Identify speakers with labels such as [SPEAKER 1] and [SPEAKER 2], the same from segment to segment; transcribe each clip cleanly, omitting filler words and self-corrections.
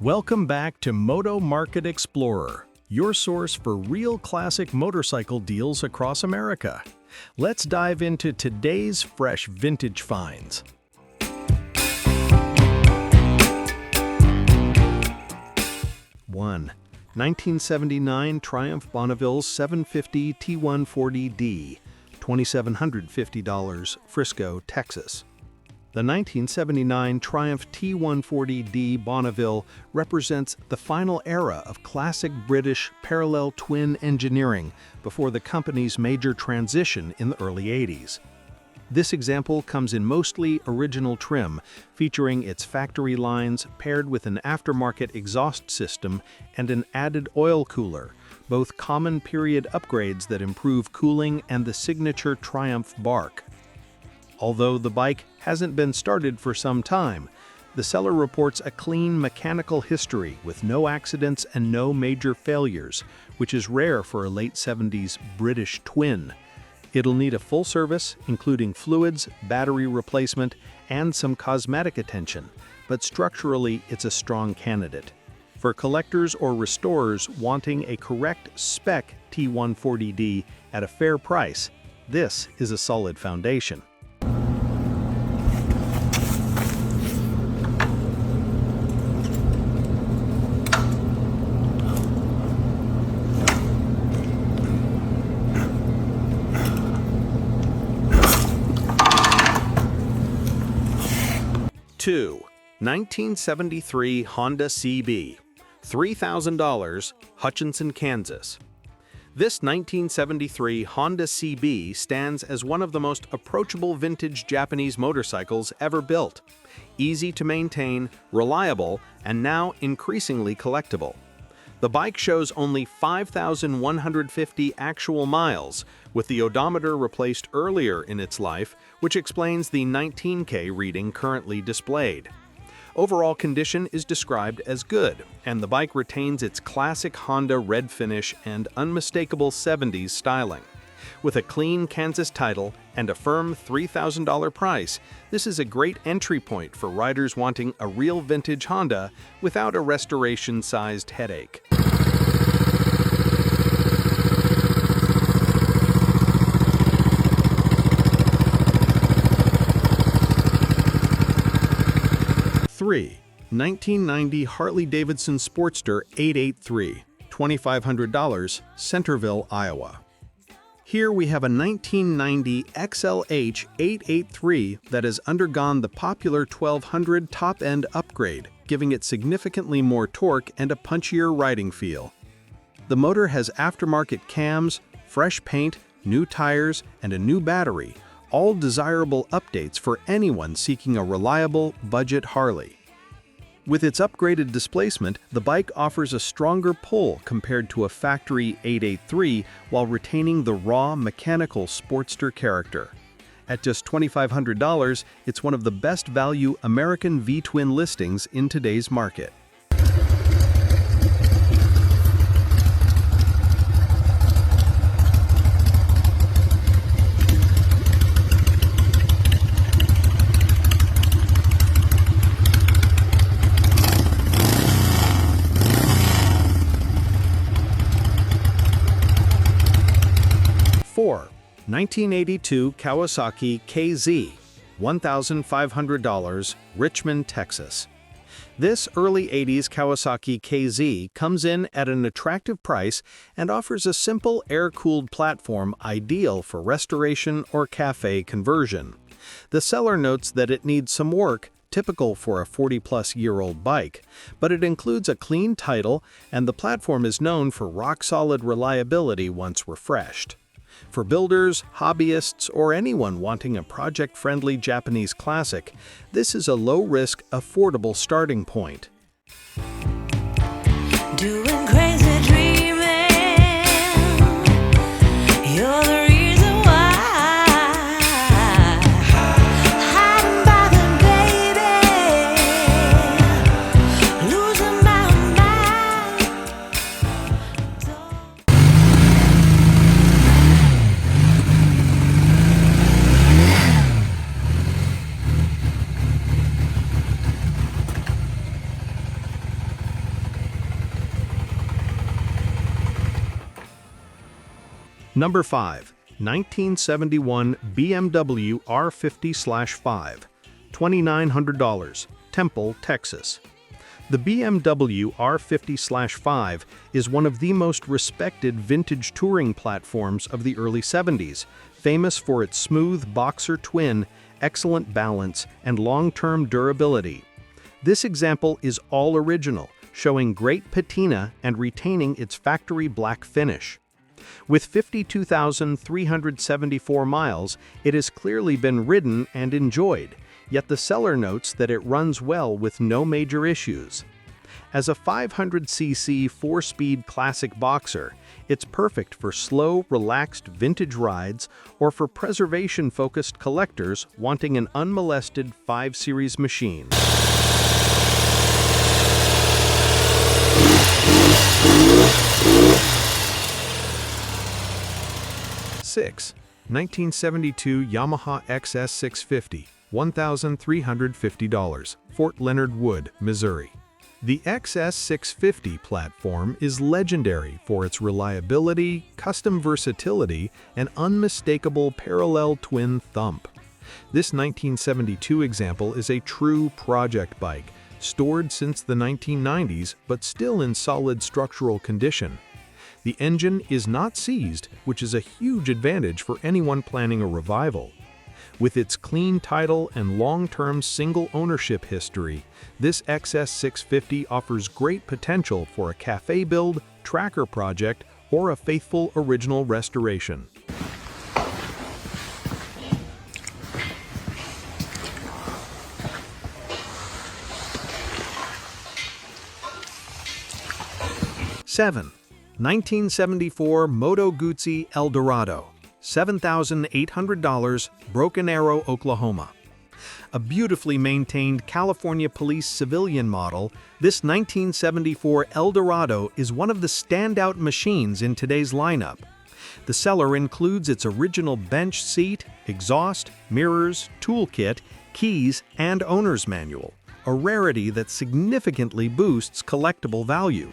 [SPEAKER 1] Welcome back to MotoMarket Explorer, your source for real classic motorcycle deals across America. Let's dive into today's fresh vintage finds. One, 1979 Triumph Bonneville 750 T140D, $2,750, Frisco, Texas. The 1979 Triumph T140D Bonneville represents the final era of classic British parallel twin engineering before the company's major transition in the early 80s. This example comes in mostly original trim, featuring its factory lines paired with an aftermarket exhaust system and an added oil cooler, both common period upgrades that improve cooling and the signature Triumph bark. Although the bike hasn't been started for some time, the seller reports a clean mechanical history with no accidents and no major failures, which is rare for a late 70s British twin. It'll need a full service, including fluids, battery replacement, and some cosmetic attention, but structurally it's a strong candidate. For collectors or restorers wanting a correct spec T140D at a fair price, this is a solid foundation. Two, 1973 Honda CB, $3,000, Hutchinson, Kansas. This 1973 Honda CB stands as one of the most approachable vintage Japanese motorcycles ever built. Easy to maintain, reliable, and now increasingly collectible. The bike shows only 5,150 actual miles, with the odometer replaced earlier in its life, which explains the 19K reading currently displayed. Overall condition is described as good, and the bike retains its classic Honda red finish and unmistakable 70s styling. With a clean Kansas title and a firm $3,000 price, this is a great entry point for riders wanting a real vintage Honda without a restoration-sized headache. Three, 1990 Harley-Davidson Sportster 883, $2,500, Centerville, Iowa. Here we have a 1990 XLH 883 that has undergone the popular 1200 top-end upgrade, giving it significantly more torque and a punchier riding feel. The motor has aftermarket cams, fresh paint, new tires, and a new battery, all desirable updates for anyone seeking a reliable, budget Harley. With its upgraded displacement, the bike offers a stronger pull compared to a factory 883 while retaining the raw mechanical Sportster character. At just $2,500, it's one of the best value American V-twin listings in today's market. Four, 1982 Kawasaki KZ, $1,500, Richmond, Texas. This early 80s Kawasaki KZ comes in at an attractive price and offers a simple air-cooled platform ideal for restoration or cafe conversion. The seller notes that it needs some work, typical for a 40-plus-year-old bike, but it includes a clean title and the platform is known for rock-solid reliability once refreshed. For builders, hobbyists, or anyone wanting a project-friendly Japanese classic, this is a low-risk, affordable starting point.
[SPEAKER 2] Doing crazy dreaming, you're the reason why. Hiding by the baby, losing my mind.
[SPEAKER 1] Number 5. 1971 BMW R50/5, $2,900, Temple, Texas. The BMW R50/5 is one of the most respected vintage touring platforms of the early 70s, famous for its smooth boxer twin, excellent balance, and long-term durability. This example is all original, showing great patina and retaining its factory black finish. With 52,374 miles, it has clearly been ridden and enjoyed, yet the seller notes that it runs well with no major issues. As a 500cc 4-speed classic boxer, it's perfect for slow, relaxed vintage rides or for preservation-focused collectors wanting an unmolested 5 Series machine. 6. 1972 Yamaha XS650, $1,350, Fort Leonard Wood, Missouri. The XS650 platform is legendary for its reliability, custom versatility, and unmistakable parallel twin thump. This 1972 example is a true project bike, stored since the 1990s but still in solid structural condition. The engine is not seized, which is a huge advantage for anyone planning a revival. With its clean title and long-term single ownership history, this XS650 offers great potential for a cafe build, tracker project, or a faithful original restoration. Seven. 1974 Moto Guzzis Dorado, $7,800, Broken Arrow, Oklahoma. A beautifully maintained California Police civilian model, this 1974 Dorado is one of the standout machines in today's lineup. The seller includes its original bench seat, exhaust, mirrors, toolkit, keys, and owner's manual, a rarity that significantly boosts collectible value.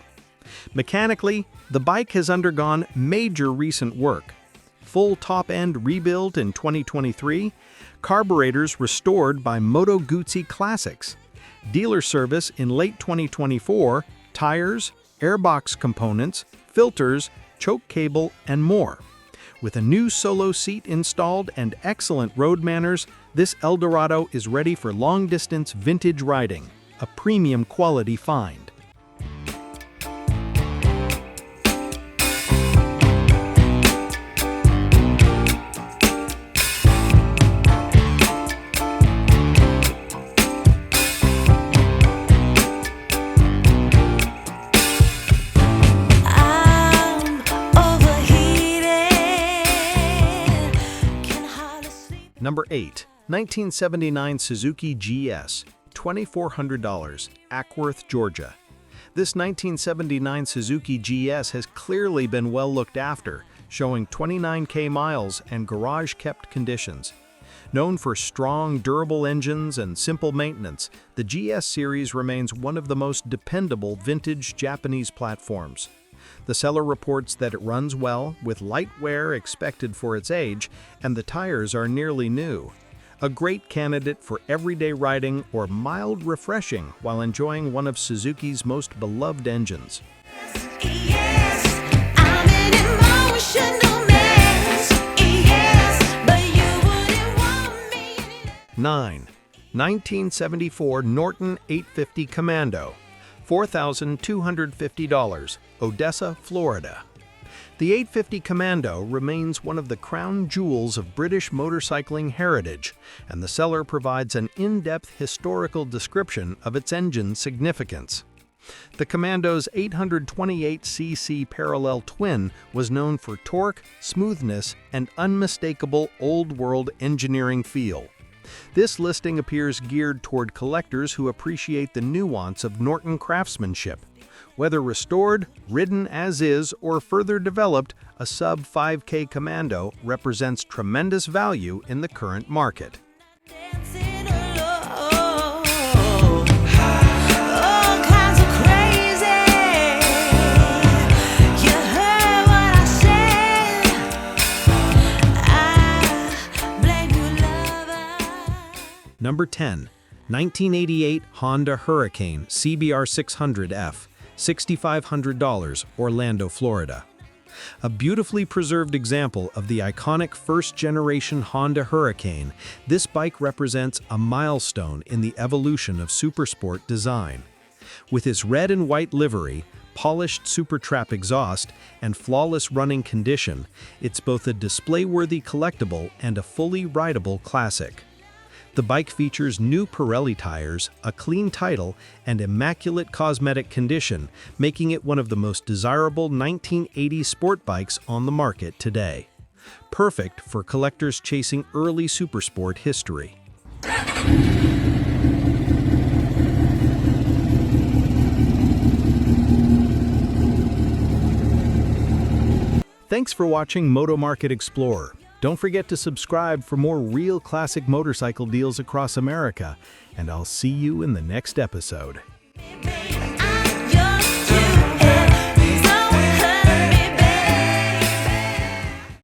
[SPEAKER 1] Mechanically, the bike has undergone major recent work. Full top-end rebuild in 2023, carburetors restored by Moto Guzzi Classics, dealer service in late 2024, tires, airbox components, filters, choke cable, and more. With a new solo seat installed and excellent road manners, this Dorado is ready for long-distance vintage riding, a premium quality find. Number 8. 1979 Suzuki GS, $2,400, Ackworth, Georgia. This 1979 Suzuki GS has clearly been well looked after, showing 29,000 miles and garage-kept conditions. Known for strong, durable engines and simple maintenance, the GS series remains one of the most dependable vintage Japanese platforms. The seller reports that it runs well, with light wear expected for its age, and the tires are nearly new. A great candidate for everyday riding or mild refreshing while enjoying one of Suzuki's most beloved engines.
[SPEAKER 2] Yes, I'm an emotional mess. Yes, but you wouldn't want me.
[SPEAKER 1] 9. 1974 Norton 850 Commando, $4,250, Odessa, Florida. The 850 Commando remains one of the crown jewels of British motorcycling heritage, and the seller provides an in-depth historical description of its engine significance. The Commando's 828cc parallel twin was known for torque, smoothness, and unmistakable old-world engineering feel. This listing appears geared toward collectors who appreciate the nuance of Norton craftsmanship. Whether restored, ridden as is, or further developed, a sub-5K Commando represents tremendous value in the current market.
[SPEAKER 2] Dancing alone, all kinds of crazy. You heard what I said.
[SPEAKER 1] Number 10. 1988 Honda Hurricane CBR 600F, $6,500, Orlando, Florida. A beautifully preserved example of the iconic first-generation Honda Hurricane, this bike represents a milestone in the evolution of supersport design. With its red and white livery, polished Supertrap exhaust, and flawless running condition, it's both a display-worthy collectible and a fully rideable classic. The bike features new Pirelli tires, a clean title, and immaculate cosmetic condition, making it one of the most desirable 1980 sport bikes on the market today. Perfect for collectors chasing early supersport history. Thanks for watching MotoMarket Explorer. Don't forget to subscribe for more real classic motorcycle deals across America, and I'll see you in the next episode.